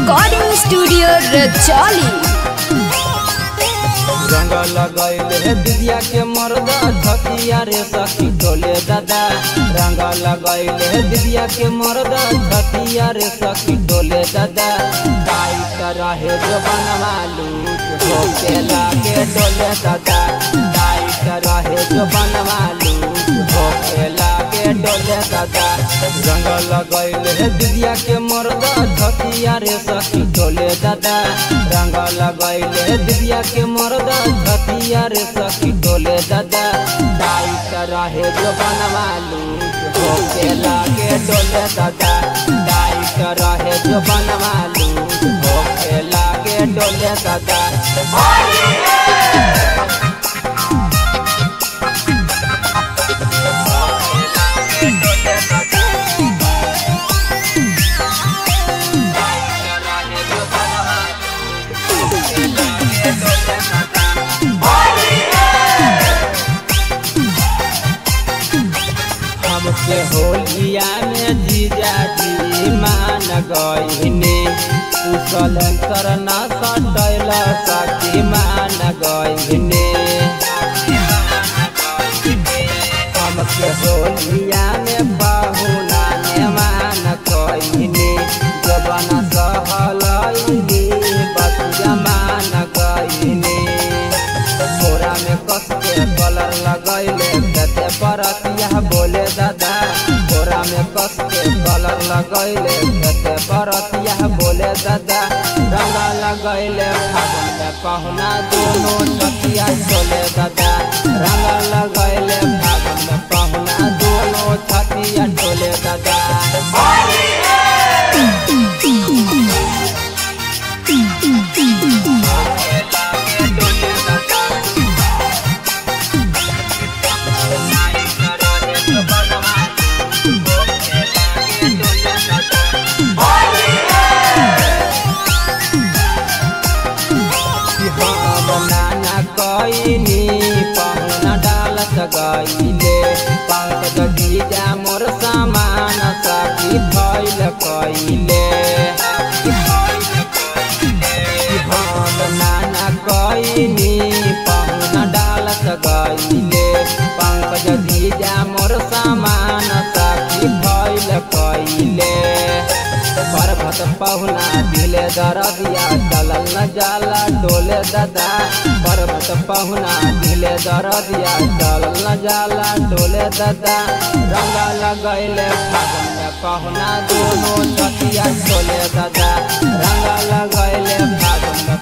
Recording studio रचौली। रंग लगैले दिदिया के मर्द छतिया रे सखी टोले दादा। रंग लगैले दिदिया के मर्द छतिया रे सखी टोले दादा। टाइट रहे जो बनवालू हो के लागे टोले दादा। टाइट रहे जो बनवालू हो के लागे टोले दादा। रंग लगैले दिदिया के मर्द छतिया रे सखी टोले दादा। रंग लगैले दिदिया के मर्द छतिया रे सखी टोले दादा। टाइट रहे जो बनवालू हो के लागे टोले दादा। टाइट रहे जो बनवालू हो के लागे टोले दादा। हमसे होलिया में जीजा जी मान गईने। कुशल करना सटल सखी मान गईने। हमसे होलिया में बहुना ने मान गईने। जबन सहलैनी बतिया मान गईने। बोरा में कस के कलर लगैले कते परतिया बोले दादा। बोरा में कस के कलर लगैले कते परतिया बोले दादा। रंग लगैले फागुन में पहुना दोनों छतिया टोले दादा। रंग लगैले फागुन में पहुना दोनों छतिया टोले दादा। पहुना डाल सगैले पंकज जीजा मोर सामान सखी फैल कैले। हम नाना कैनी पहुना डाल सगैले पंकज जीजा मोर सामान सखी फैल कैले। पर्वत पहुना दिले दरदिया चलल न जाला डोले दादा। पर्वत पहुना दिले दरदिया चलल न जाला डोले दादा। रंग लगैले फागुन में पहुना दोनों छतिया टोले दादा। रंग लगैले फागुन में